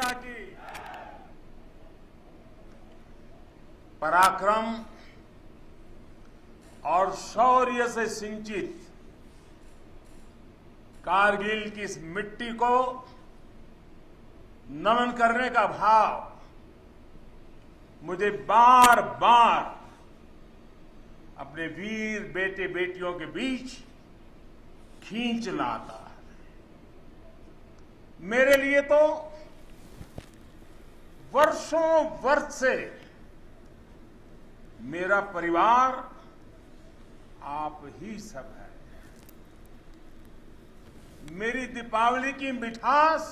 माता की। पराक्रम और शौर्य से सिंचित कारगिल की इस मिट्टी को नमन करने का भाव मुझे बार बार अपने वीर बेटे बेटियों के बीच खींच लाता है। मेरे लिए तो वर्षों वर्ष से मेरा परिवार आप ही सब है। मेरी दीपावली की मिठास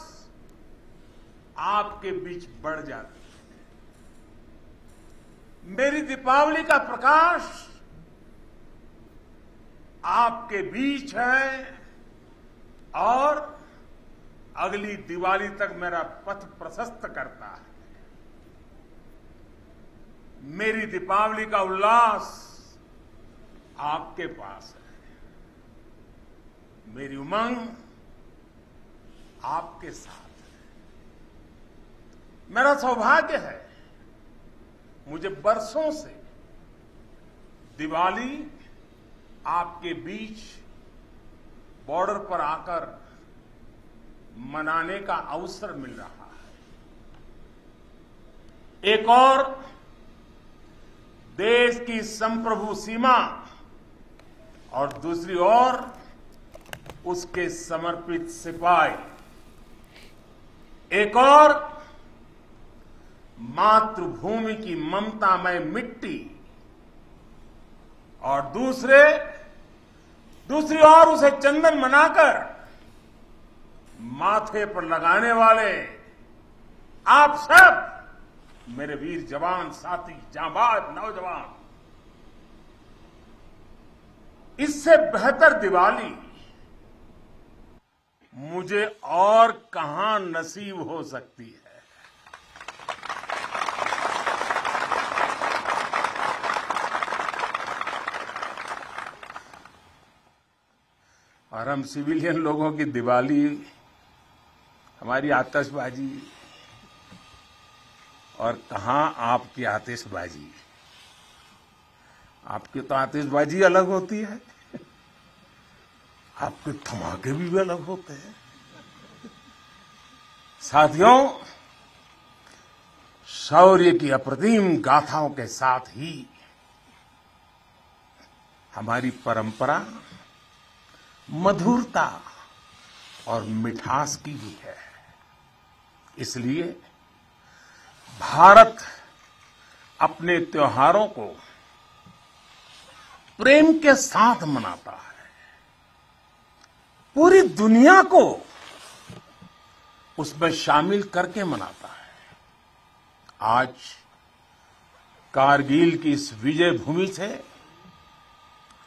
आपके बीच बढ़ जाती है। मेरी दीपावली का प्रकाश आपके बीच है और अगली दिवाली तक मेरा पथ प्रशस्त करता है। मेरी दीपावली का उल्लास आपके पास है। मेरी उमंग आपके साथ है। मेरा सौभाग्य है, मुझे बरसों से दिवाली आपके बीच बॉर्डर पर आकर मनाने का अवसर मिल रहा है। एक और देश की संप्रभु सीमा और दूसरी ओर उसके समर्पित सिपाही। एक और मातृभूमि की ममतामय मिट्टी और दूसरी ओर उसे चंदन मनाकर माथे पर लगाने वाले आप सब मेरे वीर जवान साथी, जांबाज नौजवान। इससे बेहतर दिवाली मुझे और कहां नसीब हो सकती है। और हम सिविलियन लोगों की दिवाली, हमारी आतिशबाजी, और कहां आपकी आतिशबाजी। आपकी तो आतिशबाजी अलग होती है, आपके धमाके भी अलग होते हैं। साथियों, शौर्य की अप्रतिम गाथाओं के साथ ही हमारी परंपरा मधुरता और मिठास की भी है। इसलिए भारत अपने त्योहारों को प्रेम के साथ मनाता है। पूरी दुनिया को उसमें शामिल करके मनाता है। आज कारगिल की इस विजय भूमि से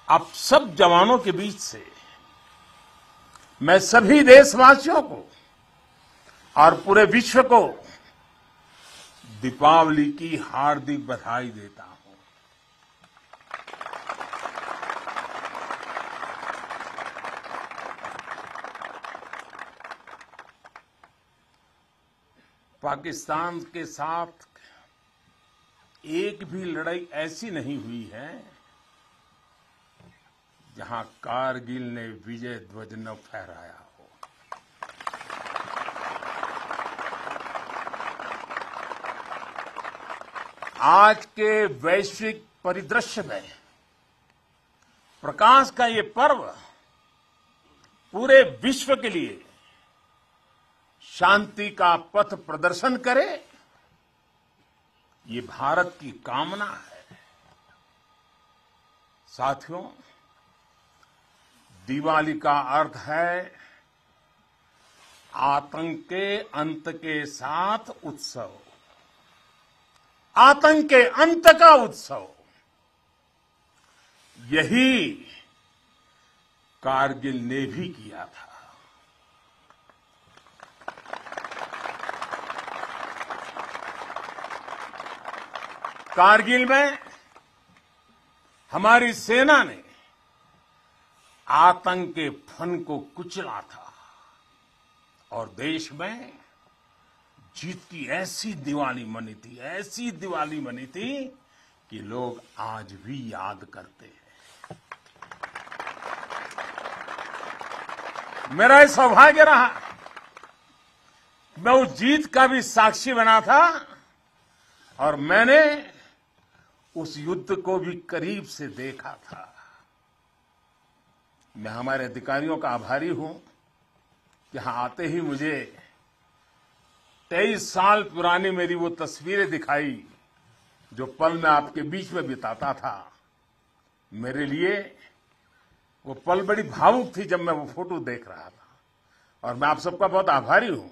आप सब जवानों के बीच से मैं सभी देशवासियों को और पूरे विश्व को दीपावली की हार्दिक बधाई देता हूं। पाकिस्तान के साथ एक भी लड़ाई ऐसी नहीं हुई है जहां कारगिल ने विजय ध्वज न फहराया हो। आज के वैश्विक परिदृश्य में प्रकाश का ये पर्व पूरे विश्व के लिए शांति का पथ प्रदर्शन करे, ये भारत की कामना है। साथियों, दिवाली का अर्थ है आतंक के अंत के साथ उत्सव, आतंक के अंत का उत्सव। यही कारगिल ने भी किया था। कारगिल में हमारी सेना ने आतंक के फन को कुचला था और देश में जीत की ऐसी दिवाली मनी थी, ऐसी दिवाली मनी थी कि लोग आज भी याद करते हैं। मेरा ये सौभाग्य रहा, मैं उस जीत का भी साक्षी बना था और मैंने उस युद्ध को भी करीब से देखा था। मैं हमारे अधिकारियों का आभारी हूं, यहां आते ही मुझे 23 साल पुरानी मेरी वो तस्वीरें दिखाई जो पल मैं आपके बीच में बिताता था। मेरे लिए वो पल बड़ी भावुक थी जब मैं वो फोटो देख रहा था, और मैं आप सबका बहुत आभारी हूं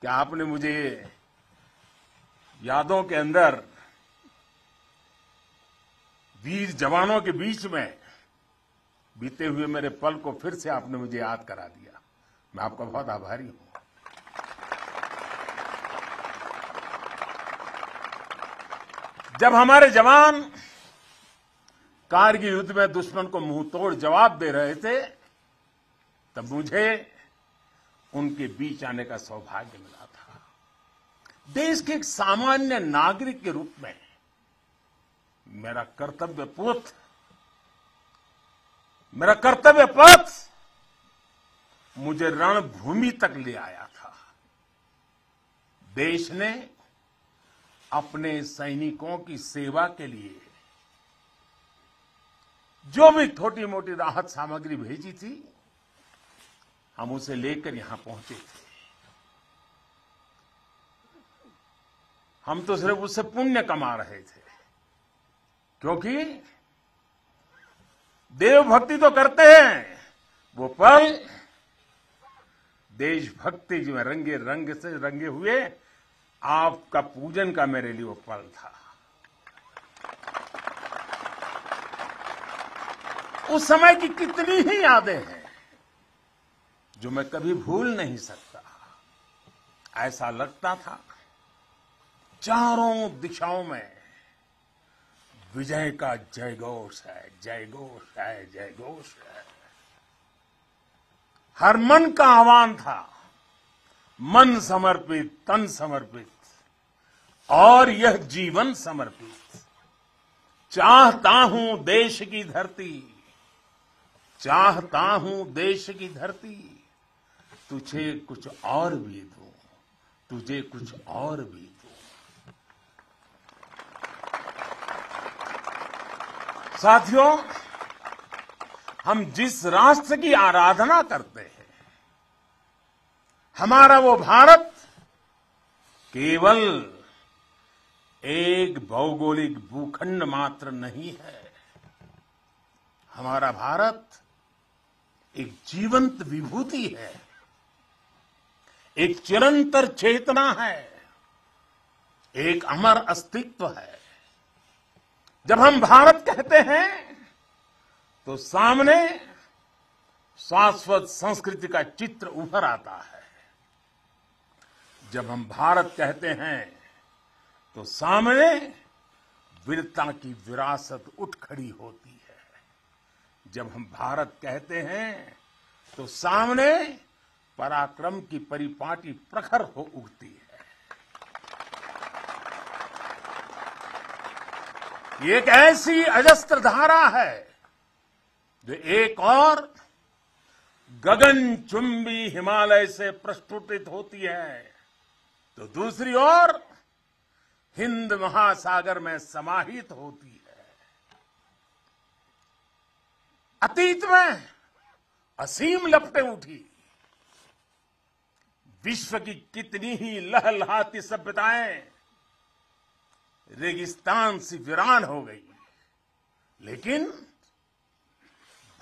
कि आपने मुझे यादों के अंदर वीर जवानों के बीच में बीते हुए मेरे पल को फिर से आपने मुझे याद करा दिया। मैं आपका बहुत आभारी हूं। जब हमारे जवान कारगिल युद्ध में दुश्मन को मुंहतोड़ जवाब दे रहे थे, तब मुझे उनके बीच आने का सौभाग्य मिला था। देश के एक सामान्य नागरिक के रूप में मेरा कर्तव्य पथ मुझे रणभूमि तक ले आया था। देश ने अपने सैनिकों की सेवा के लिए जो भी छोटी मोटी राहत सामग्री भेजी थी, हम उसे लेकर यहां पहुंचे थे। हम तो सिर्फ उससे पुण्य कमा रहे थे, क्योंकि देवभक्ति तो करते हैं, वो पल देशभक्ति जो रंग से रंगे हुए आपका पूजन का मेरे लिए वो पल था। उस समय की कितनी ही यादें हैं जो मैं कभी भूल नहीं सकता। ऐसा लगता था चारों दिशाओं में विजय का जयघोष है, जयघोष है, जयघोष है। हर मन का आह्वान था, मन समर्पित, तन समर्पित और यह जीवन समर्पित। चाहता हूं देश की धरती, चाहता हूं देश की धरती, तुझे कुछ और भी दूं, तुझे कुछ और भी दूं। साथियों, हम जिस राष्ट्र की आराधना करते हैं, हमारा वो भारत केवल एक भौगोलिक भूखंड मात्र नहीं है। हमारा भारत एक जीवंत विभूति है, एक चिरंतर चेतना है, एक अमर अस्तित्व है। जब हम भारत कहते हैं तो सामने शाश्वत संस्कृति का चित्र उभर आता है। जब हम भारत कहते हैं तो सामने वीरता की विरासत उठ खड़ी होती है। जब हम भारत कहते हैं तो सामने पराक्रम की परिपाटी प्रखर हो उठती है। ये एक ऐसी अजस्त्र धारा है जो एक और गगनचुंबी हिमालय से प्रस्फुटित होती है, तो दूसरी ओर हिंद महासागर में समाहित होती है। अतीत में असीम लपटें उठी, विश्व की कितनी ही लहलहाती सभ्यताएं रेगिस्तान सी वीरान हो गई, लेकिन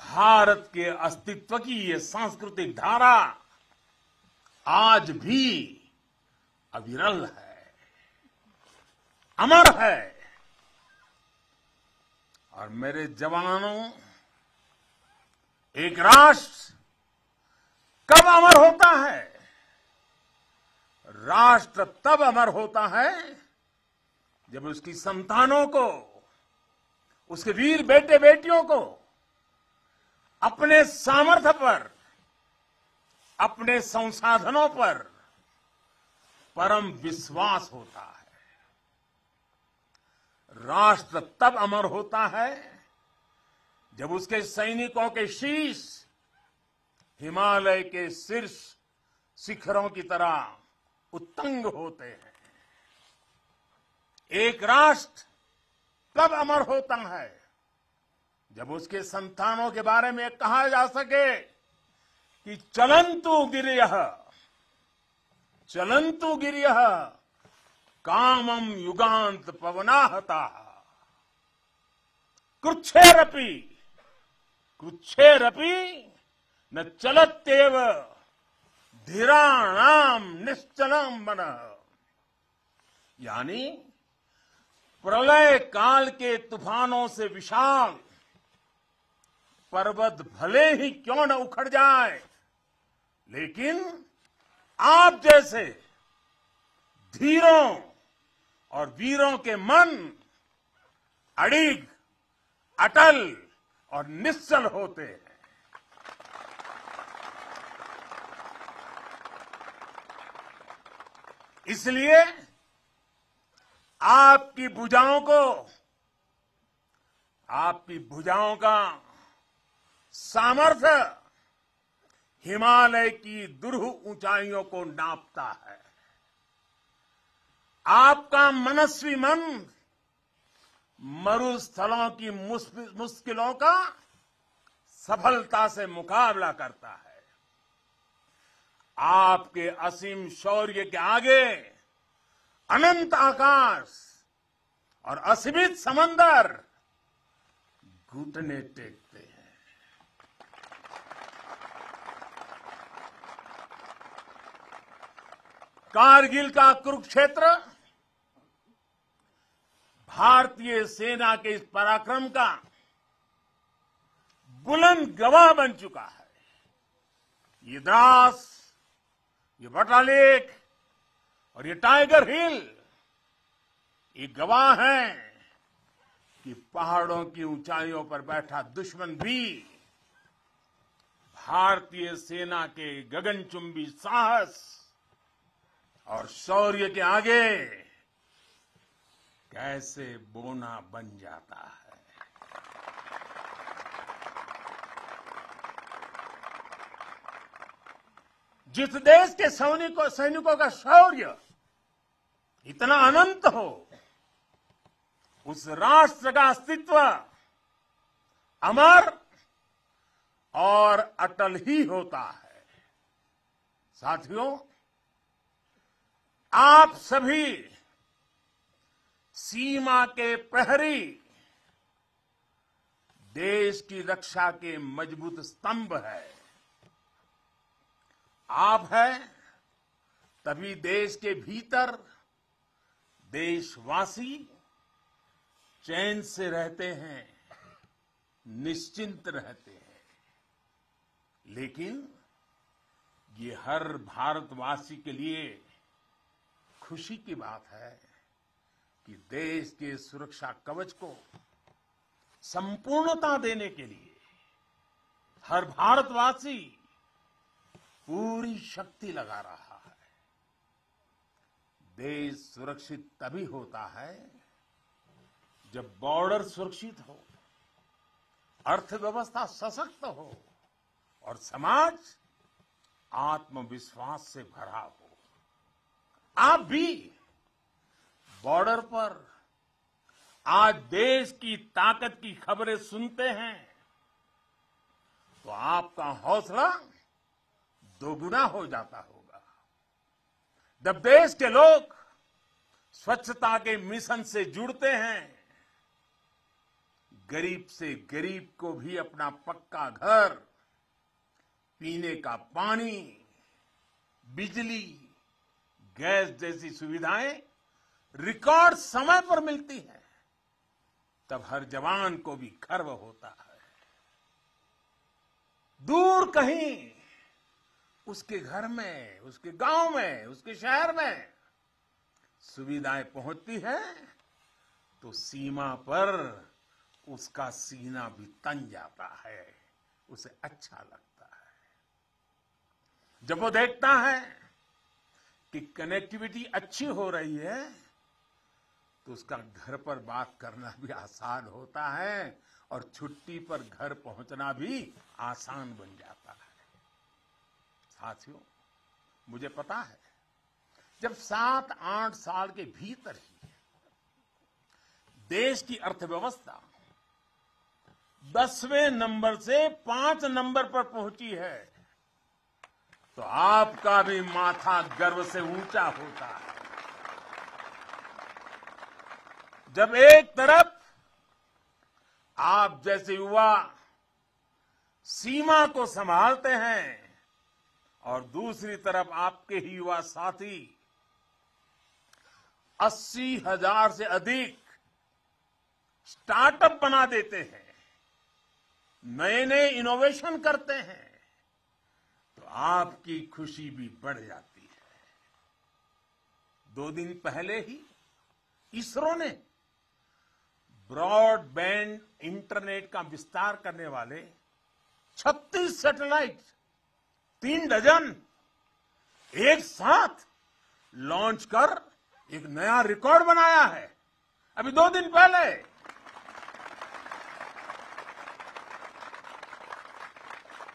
भारत के अस्तित्व की ये सांस्कृतिक धारा आज भी अविरल है, अमर है। और मेरे जवानों, एक राष्ट्र कब अमर होता है? राष्ट्र तब अमर होता है जब उसकी संतानों को, उसके वीर बेटे बेटियों को अपने सामर्थ्य पर, अपने संसाधनों पर परम विश्वास होता है। राष्ट्र तब अमर होता है जब उसके सैनिकों के शीश हिमालय के शीर्ष शिखरों की तरह उत्तुंग होते हैं। एक राष्ट्र कब अमर होता है जब उसके संतानों के बारे में कहा जा सके कि चलन्तु गिरियः कामम युगांत पवनाहता कृच्छेरपि न चलत्येव धीराणाम निश्चलम मनः। यानी प्रलय काल के तूफानों से विशाल पर्वत भले ही क्यों न उखड़ जाए, लेकिन आप जैसे धीरों और वीरों के मन अडिग, अटल और निश्चल होते हैं। इसलिए आपकी भुजाओं का सामर्थ्य हिमालय की दुरूह ऊंचाइयों को नापता है। आपका मनस्वी मन मरुस्थलों की मुश्किलों का सफलता से मुकाबला करता है। आपके असीम शौर्य के आगे अनंत आकाश और असीमित समंदर घुटने टेकते हैं। कारगिल का कुरुक्षेत्र भारतीय सेना के इस पराक्रम का बुलंद गवाह बन चुका है। ये द्रास, ये बटालेक और ये टाइगर हिल ये गवाह हैं कि पहाड़ों की ऊंचाइयों पर बैठा दुश्मन भी भारतीय सेना के गगनचुंबी साहस और शौर्य के आगे कैसे बोना बन जाता है। जिस देश के सैनिकों का शौर्य इतना अनंत हो, उस राष्ट्र का अस्तित्व अमर और अटल ही होता है। साथियों, आप सभी सीमा के प्रहरी, देश की रक्षा के मजबूत स्तंभ है। आप हैं तभी देश के भीतर देशवासी चैन से रहते हैं, निश्चिंत रहते हैं। लेकिन ये हर भारतवासी के लिए खुशी की बात है कि देश के सुरक्षा कवच को संपूर्णता देने के लिए हर भारतवासी पूरी शक्ति लगा रहा है। देश सुरक्षित तभी होता है जब बॉर्डर सुरक्षित हो, अर्थव्यवस्था सशक्त हो और समाज आत्मविश्वास से भरा हो। आप भी बॉर्डर पर आज देश की ताकत की खबरें सुनते हैं तो आपका हौसला दोगुना हो जाता होगा। जब देश के लोग स्वच्छता के मिशन से जुड़ते हैं, गरीब से गरीब को भी अपना पक्का घर, पीने का पानी, बिजली, गैस जैसी सुविधाएं रिकॉर्ड समय पर मिलती हैं, तब हर जवान को भी गर्व होता है। दूर कहीं उसके घर में, उसके गांव में, उसके शहर में सुविधाएं पहुंचती हैं तो सीमा पर उसका सीना भी तन जाता है, उसे अच्छा लगता है। जब वो देखता है कि कनेक्टिविटी अच्छी हो रही है तो उसका घर पर बात करना भी आसान होता है और छुट्टी पर घर पहुंचना भी आसान बन जाता है। साथियों, मुझे पता है जब 7-8 साल के भीतर ही देश की अर्थव्यवस्था 10वें नंबर से 5 नंबर पर पहुंची है तो आपका भी माथा गर्व से ऊंचा होता है। जब एक तरफ आप जैसे युवा सीमा को संभालते हैं और दूसरी तरफ आपके ही युवा साथी 80,000 से अधिक स्टार्टअप बना देते हैं, नए नए इनोवेशन करते हैं तो आपकी खुशी भी बढ़ जाती है। 2 दिन पहले ही इसरो ने ब्रॉडबैंड इंटरनेट का विस्तार करने वाले 36 सैटेलाइट 3 डजन एक साथ लॉन्च कर एक नया रिकॉर्ड बनाया है। अभी 2 दिन पहले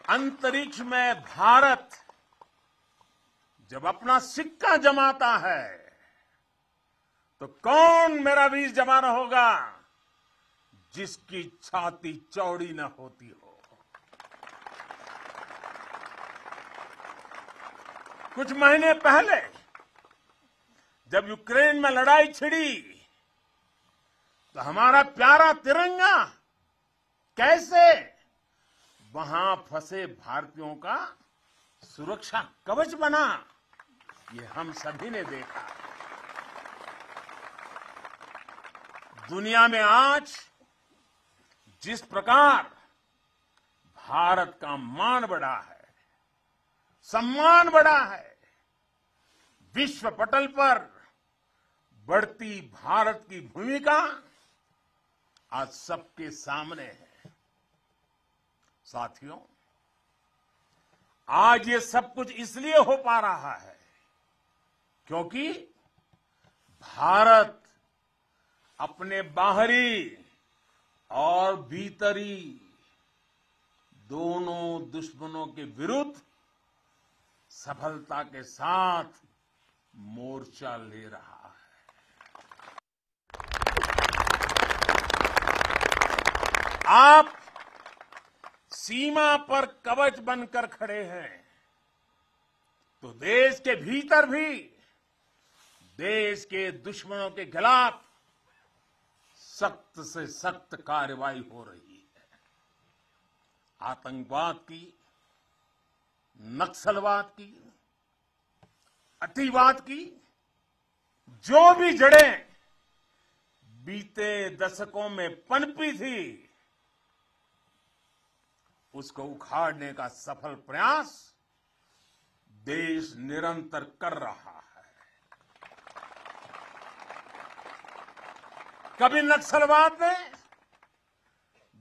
अंतरिक्ष में भारत जब अपना सिक्का जमाता है तो कौन मेरा वीर जवान होगा जिसकी छाती चौड़ी न होती हो। कुछ महीने पहले जब यूक्रेन में लड़ाई छिड़ी तो हमारा प्यारा तिरंगा कैसे वहां फंसे भारतीयों का सुरक्षा कवच बना, ये हम सभी ने देखा। दुनिया में आज जिस प्रकार भारत का मान बढ़ा है, सम्मान बढ़ा है, विश्व पटल पर बढ़ती भारत की भूमिका आज सबके सामने है। साथियों, आज ये सब कुछ इसलिए हो पा रहा है क्योंकि भारत अपने बाहरी और भीतरी दोनों दुश्मनों के विरुद्ध सफलता के साथ मोर्चा ले रहा है। आप सीमा पर कवच बनकर खड़े हैं तो देश के भीतर भी देश के दुश्मनों के खिलाफ सख्त से सख्त कार्रवाई हो रही है। आतंकवाद की, नक्सलवाद की, अतिवाद की जो भी जड़ें बीते दशकों में पनपी थी उसको उखाड़ने का सफल प्रयास देश निरंतर कर रहा है। कभी नक्सलवाद ने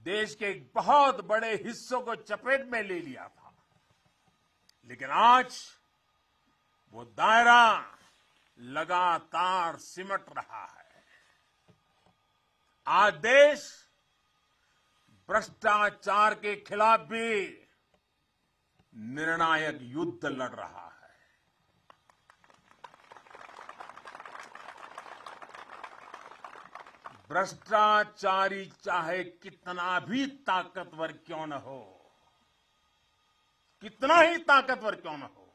देश के एक बहुत बड़े हिस्सों को चपेट में ले लिया था, लेकिन आज वो दायरा लगातार सिमट रहा है। आज देश भ्रष्टाचार के खिलाफ भी निर्णायक युद्ध लड़ रहा है। भ्रष्टाचारी चाहे कितना भी ताकतवर क्यों न हो, कितना ही ताकतवर क्यों न हो,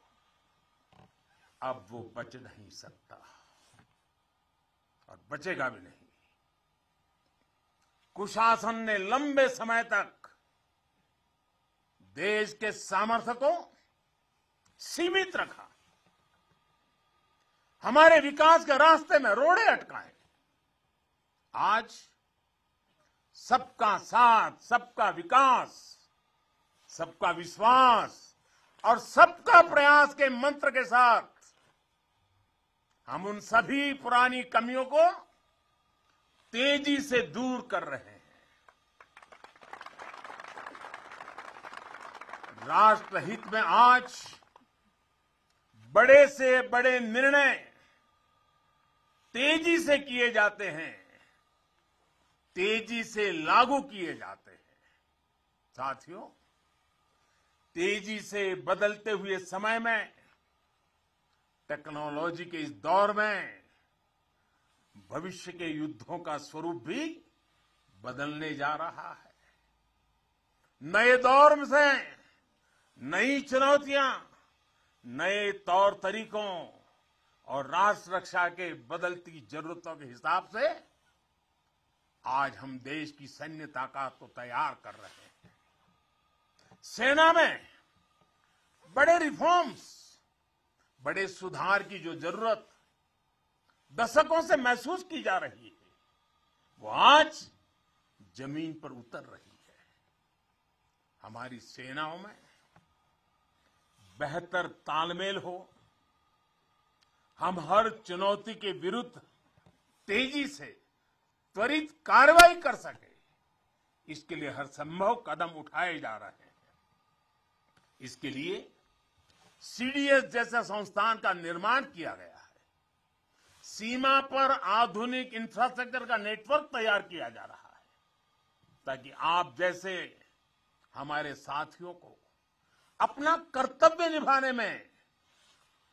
अब वो बच नहीं सकता और बचेगा भी नहीं। कुशासन ने लंबे समय तक देश के सामर्थ्य को सीमित रखा, हमारे विकास के रास्ते में रोड़े अटकाए। आज सबका साथ, सबका विकास, सबका विश्वास और सबका प्रयास के मंत्र के साथ हम उन सभी पुरानी कमियों को तेजी से दूर कर रहे हैं। राष्ट्रहित में आज बड़े से बड़े निर्णय तेजी से किए जाते हैं, तेजी से लागू किए जाते हैं। साथियों, तेजी से बदलते हुए समय में, टेक्नोलॉजी के इस दौर में भविष्य के युद्धों का स्वरूप भी बदलने जा रहा है। नए दौर से नई चुनौतियां, नए तौर तरीकों और राष्ट्र रक्षा के बदलती जरूरतों के हिसाब से आज हम देश की सैन्य ताकत को तैयार कर रहे हैं। सेना में बड़े रिफॉर्म्स, बड़े सुधार की जो जरूरत दशकों से महसूस की जा रही है, वो आज जमीन पर उतर रही है। हमारी सेनाओं में बेहतर तालमेल हो, हम हर चुनौती के विरुद्ध तेजी से त्वरित कार्रवाई कर सके, इसके लिए हर संभव कदम उठाए जा रहे हैं। इसके लिए सीडीएस जैसा संस्थान का निर्माण किया गया है। सीमा पर आधुनिक इंफ्रास्ट्रक्चर का नेटवर्क तैयार किया जा रहा है, ताकि आप जैसे हमारे साथियों को अपना कर्तव्य निभाने में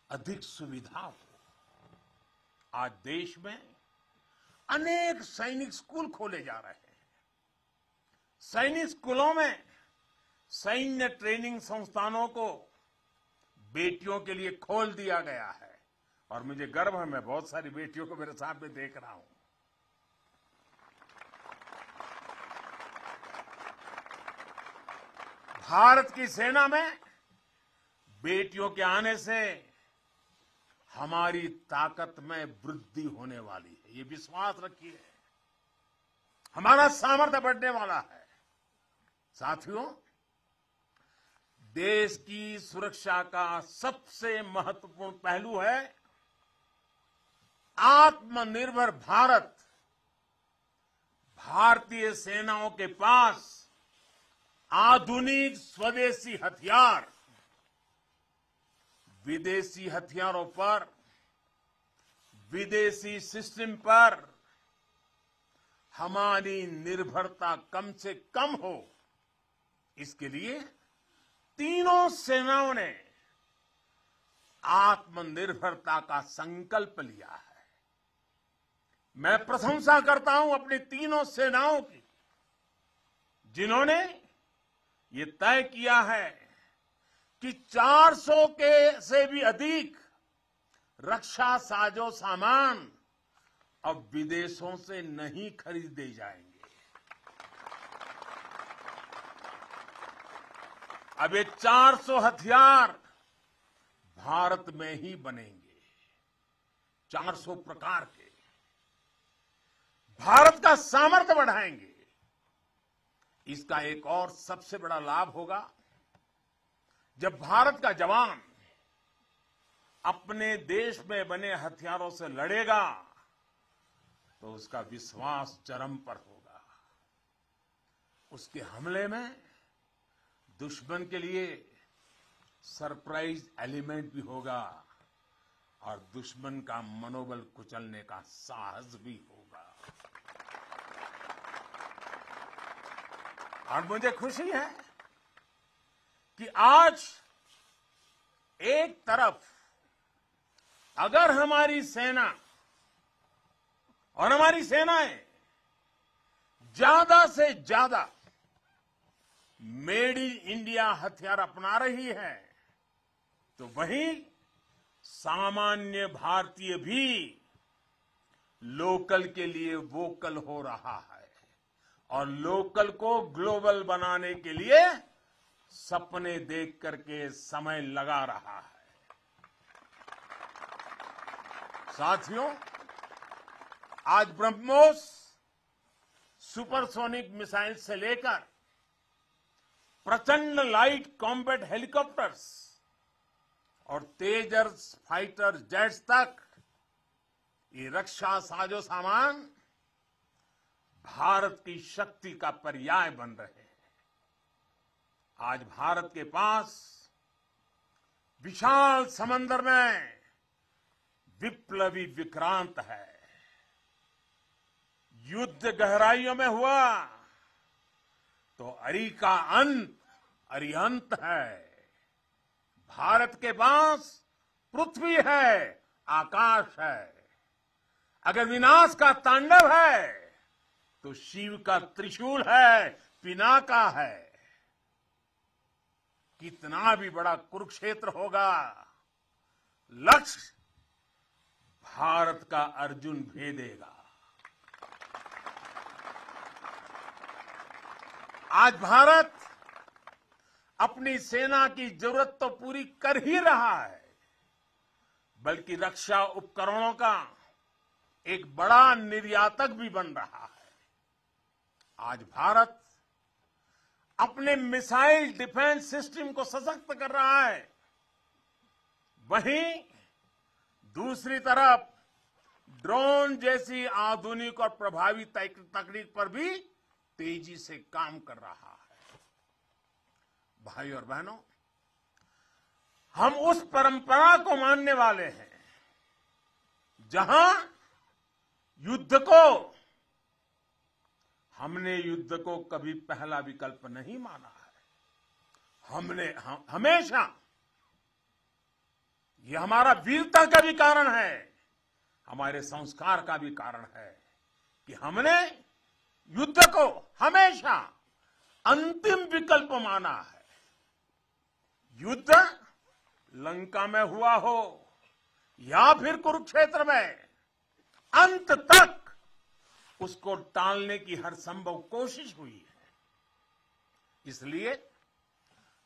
अधिक सुविधा हो। आज देश में अनेक सैनिक स्कूल खोले जा रहे हैं। सैनिक स्कूलों में सैन्य ट्रेनिंग संस्थानों को बेटियों के लिए खोल दिया गया है और मुझे गर्व है, मैं बहुत सारी बेटियों को मेरे सामने देख रहा हूं। भारत की सेना में बेटियों के आने से हमारी ताकत में वृद्धि होने वाली है, ये विश्वास रखिए। हमारा सामर्थ्य बढ़ने वाला है। साथियों, देश की सुरक्षा का सबसे महत्वपूर्ण पहलू है आत्मनिर्भर भारत। भारतीय सेनाओं के पास आधुनिक स्वदेशी हथियार, विदेशी हथियारों पर, विदेशी सिस्टम पर हमारी निर्भरता कम से कम हो, इसके लिए तीनों सेनाओं ने आत्मनिर्भरता का संकल्प लिया है। मैं प्रशंसा करता हूं अपनी तीनों सेनाओं की, जिन्होंने ये तय किया है कि 400 के से भी अधिक रक्षा साजो सामान अब विदेशों से नहीं खरीदे जाएंगे। अब ये 400 हथियार भारत में ही बनेंगे, 400 प्रकार के। भारत का सामर्थ्य बढ़ाएंगे। इसका एक और सबसे बड़ा लाभ होगा, जब भारत का जवान अपने देश में बने हथियारों से लड़ेगा तो उसका विश्वास चरम पर होगा। उसके हमले में दुश्मन के लिए सरप्राइज एलिमेंट भी होगा और दुश्मन का मनोबल कुचलने का साहस भी होगा। और मुझे खुशी है कि आज एक तरफ अगर हमारी सेना और हमारी सेनाएं ज्यादा से ज्यादा मेड इन इंडिया हथियार अपना रही है, तो वहीं सामान्य भारतीय भी लोकल के लिए वोकल हो रहा है और लोकल को ग्लोबल बनाने के लिए सपने देख करके समय लगा रहा है। साथियों, आज ब्रह्मोस सुपरसोनिक मिसाइल से लेकर प्रचंड लाइट कॉम्बैट हेलीकॉप्टर्स और तेजस फाइटर जेट्स तक ये रक्षा साजो सामान भारत की शक्ति का पर्याय बन रहे हैं। आज भारत के पास विशाल समंदर में विप्लवी विक्रांत है। युद्ध गहराइयों में हुआ तो अरी का अंत अरिहंत है। भारत के पास पृथ्वी है, आकाश है। अगर विनाश का तांडव है तो शिव का त्रिशूल है, पिनाका है। कितना भी बड़ा कुरुक्षेत्र होगा, लक्ष्य भारत का अर्जुन भेदेगा। आज भारत अपनी सेना की जरूरत तो पूरी कर ही रहा है, बल्कि रक्षा उपकरणों का एक बड़ा निर्यातक भी बन रहा है। आज भारत अपने मिसाइल डिफेंस सिस्टम को सशक्त कर रहा है, वहीं दूसरी तरफ ड्रोन जैसी आधुनिक और प्रभावी तकनीक पर भी तेजी से काम कर रहा है। भाई और बहनों, हम उस परंपरा को मानने वाले हैं जहां हमने युद्ध को कभी पहला विकल्प नहीं माना है। हमेशा, ये हमारा वीरता का भी कारण है, हमारे संस्कार का भी कारण है कि हमने युद्ध को हमेशा अंतिम विकल्प माना है। युद्ध लंका में हुआ हो या फिर कुरुक्षेत्र में, अंत तक उसको टालने की हर संभव कोशिश हुई है। इसलिए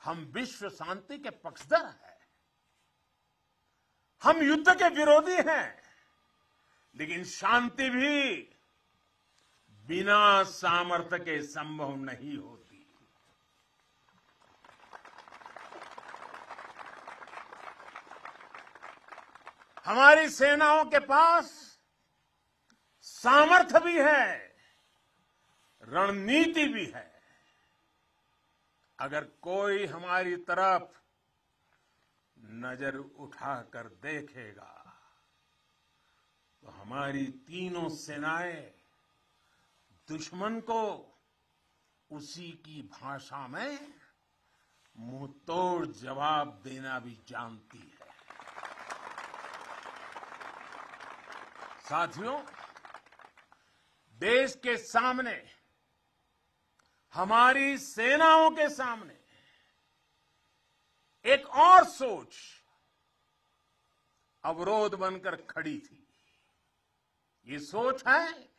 हम विश्व शांति के पक्षधर हैं। हम युद्ध के विरोधी हैं, लेकिन शांति भी बिना सामर्थ्य के संभव नहीं होती। हमारी सेनाओं के पास सामर्थ्य भी है, रणनीति भी है। अगर कोई हमारी तरफ नजर उठाकर देखेगा तो हमारी तीनों सेनाएं दुश्मन को उसी की भाषा में मुंह तोड़ जवाब देना भी जानती है। साथियों, देश के सामने, हमारी सेनाओं के सामने एक और सोच अवरोध बनकर खड़ी थी। ये सोच है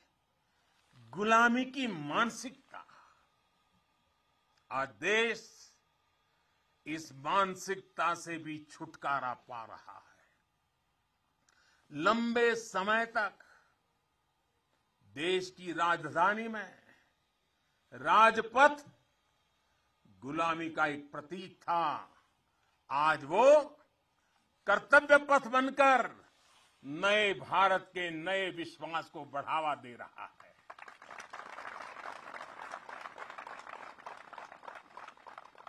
गुलामी की मानसिकता। आज देश इस मानसिकता से भी छुटकारा पा रहा है। लंबे समय तक देश की राजधानी में राजपथ गुलामी का एक प्रतीक था। आज वो कर्तव्य पथ बनकर नए भारत के नए विश्वास को बढ़ावा दे रहा है।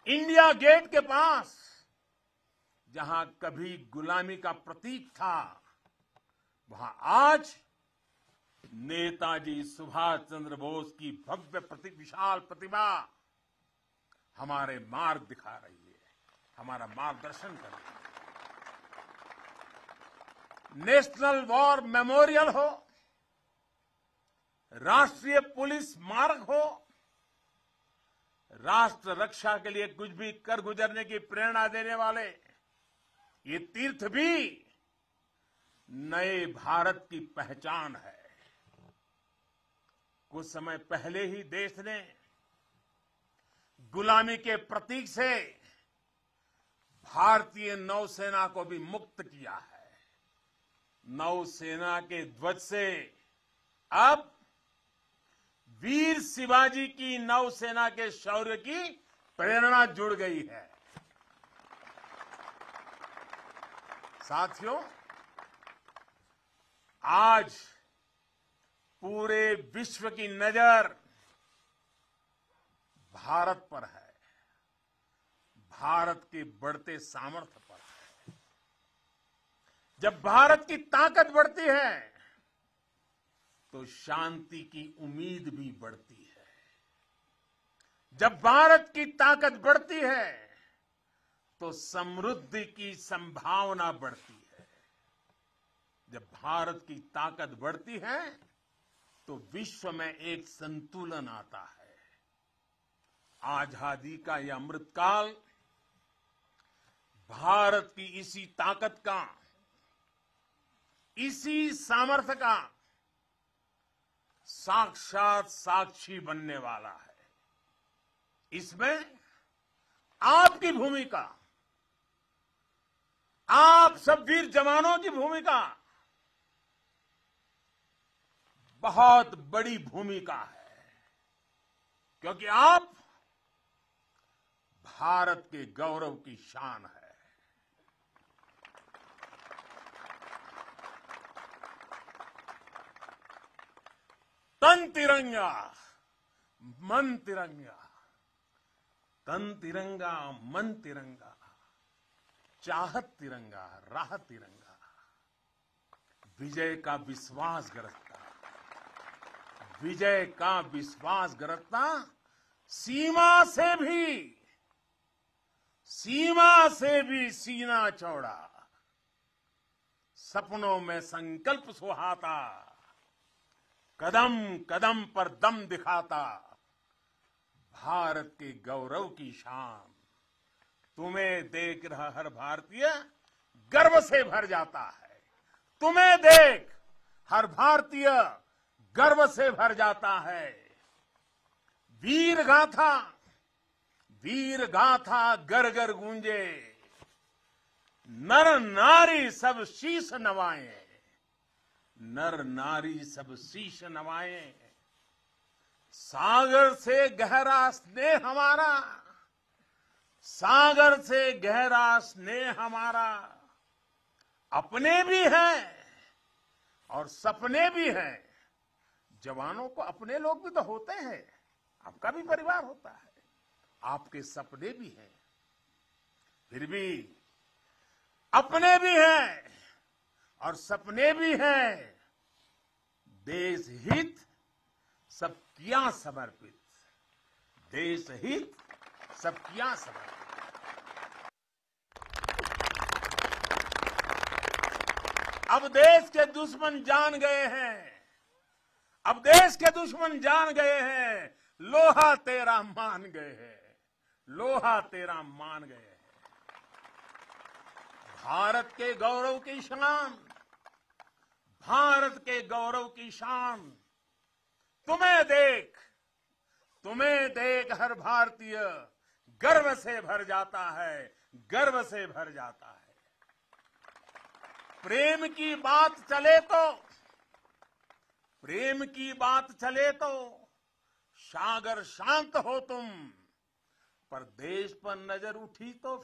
इंडिया गेट के पास जहां कभी गुलामी का प्रतीक था, वहां आज नेताजी सुभाष चंद्र बोस की भव्य विशाल प्रतिमा हमारे मार्ग दिखा रही है, हमारा मार्गदर्शन कर रही है। नेशनल वॉर मेमोरियल हो, राष्ट्रीय पुलिस स्मारक हो, राष्ट्र रक्षा के लिए कुछ भी कर गुजरने की प्रेरणा देने वाले ये तीर्थ भी नए भारत की पहचान है। कुछ समय पहले ही देश ने गुलामी के प्रतीक से भारतीय नौसेना को भी मुक्त किया है। नौसेना के ध्वज से अब वीर शिवाजी की नौसेना के शौर्य की प्रेरणा जुड़ गई है। साथियों, आज पूरे विश्व की नजर भारत पर है, भारत के बढ़ते सामर्थ्य पर है। जब भारत की ताकत बढ़ती है तो शांति की उम्मीद भी बढ़ती है। जब भारत की ताकत बढ़ती है तो समृद्धि की संभावना बढ़ती है। जब भारत की ताकत बढ़ती है तो विश्व में एक संतुलन आता है। आजादी का यह अमृतकाल भारत की इसी ताकत का, इसी सामर्थ्य का साक्षात साक्षी बनने वाला है। इसमें आपकी भूमिका, आप सब वीर जवानों की भूमिका बहुत बड़ी भूमिका है, क्योंकि आप भारत के गौरव की शान है। तन तिरंगा मन तिरंगा, तन तिरंगा मन तिरंगा, चाहत तिरंगा राह तिरंगा, विजय का विश्वास गरजता, विजय का विश्वास गरजता, सीमा से भी सीना चौड़ा, सपनों में संकल्प सुहाता, कदम कदम पर दम दिखाता, भारत के गौरव की शान। तुम्हें देख रहा हर भारतीय गर्व से भर जाता है। तुम्हें देख हर भारतीय गर्व से भर जाता है। वीर गाथा घर घर गूंजे, नर नारी सब शीश नवाए, नर नारी सब शीश नवाए। सागर से गहरा स्नेह हमारा, सागर से गहरा स्नेह हमारा, अपने भी हैं और सपने भी हैं। जवानों को अपने लोग भी तो होते हैं, आपका भी परिवार होता है, आपके सपने भी हैं, फिर भी अपने भी हैं और सपने भी हैं। देश हित सब किया समर्पित, देश हित सब किया समर्पित। अब देश के दुश्मन जान गए हैं, अब देश के दुश्मन जान गए हैं, लोहा तेरा मान गए हैं, लोहा तेरा मान गए हैं। भारत के गौरव की शान, भारत के गौरव की शान। तुम्हें देख हर भारतीय गर्व से भर जाता है, गर्व से भर जाता है। प्रेम की बात चले तो सागर शांत हो तुम, पर देश पर नजर उठी तो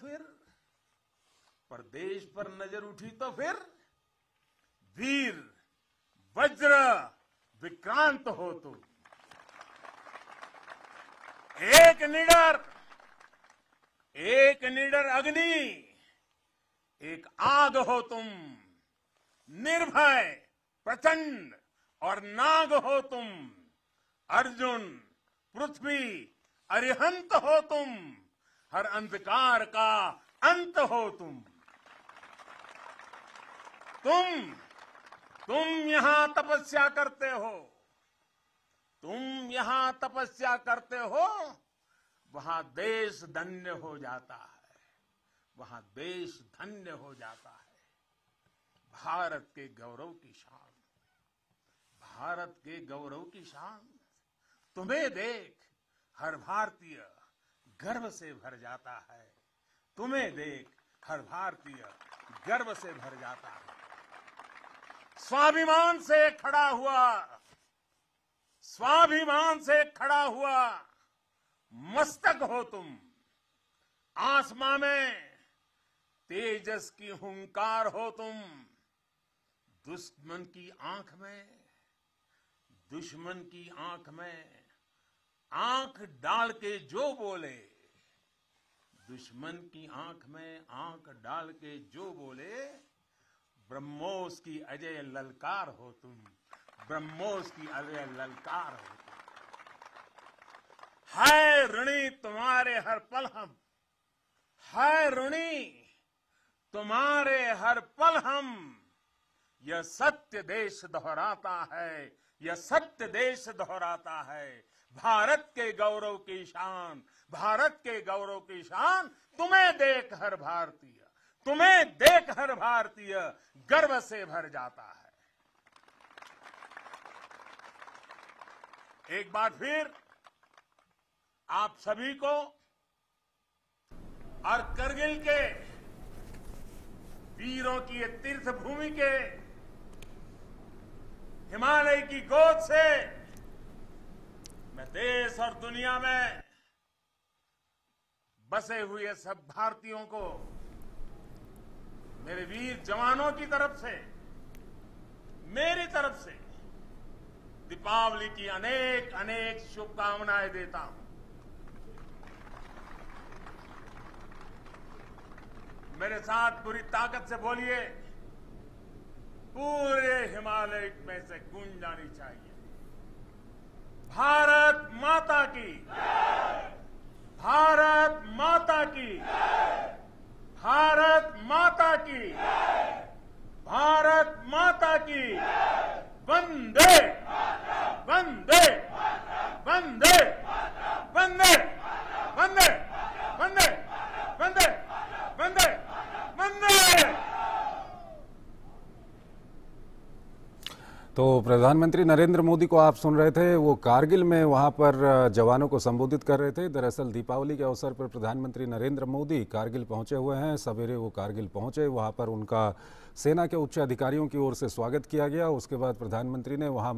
फिर वीर वज्र विक्रांत हो तुम। एक निडर अग्नि, एक आग हो तुम, निर्भय प्रचंड और नाग हो तुम। अर्जुन पृथ्वी अरिहंत हो तुम, हर अंधकार का अंत हो तुम। तुम यहां तपस्या करते हो, वहां देश धन्य हो जाता है, वहां देश धन्य हो जाता है। भारत के गौरव की शान, भारत के गौरव की शान। तुम्हें देख हर भारतीय गर्व से भर जाता है, तुम्हें देख हर भारतीय गर्व से भर जाता है। स्वाभिमान से खड़ा हुआ मस्तक हो तुम। आसमां में तेजस की हुंकार हो तुम। दुश्मन की आंख में आंख डाल के जो बोले, दुश्मन की आंख में आंख डाल के जो बोले, ब्रह्मोस की अजय ललकार हो तुम, ब्रह्मोस की अजय ललकार हो तुम। है ऋणी तुम्हारे हर पल हम, है ऋणी तुम्हारे हर पल हम। यह सत्य देश दोहराता है, यह सत्य देश दोहराता है। भारत के गौरव की शान, भारत के गौरव की शान। तुम्हें देख हर भारतीय, तुम्हें देख हर भारतीय गर्व से भर जाता है। एक बार फिर आप सभी को और करगिल के वीरों की ये तीर्थ भूमि के हिमालय की गोद से मैं देश और दुनिया में बसे हुए सब भारतीयों को मेरे वीर जवानों की तरफ से, मेरी तरफ से दीपावली की अनेक अनेक शुभकामनाएं देता हूं। मेरे साथ पूरी ताकत से बोलिए, पूरे हिमालय में से गूंज जानी चाहिए, भारत माता की, भारत माता की, भारत माता की, भारत माता की। वंदे वंदे वंदे वंदे वंदे वंदे वंदे वंदे वंदे। तो प्रधानमंत्री नरेंद्र मोदी को आप सुन रहे थे, वो कारगिल में वहां पर जवानों को संबोधित कर रहे थे। दरअसल दीपावली के अवसर पर प्रधानमंत्री नरेंद्र मोदी कारगिल पहुंचे हुए हैं। सवेरे वो कारगिल पहुंचे, वहां पर उनका सेना के उच्च अधिकारियों की ओर से स्वागत किया गया। उसके बाद प्रधानमंत्री ने वहां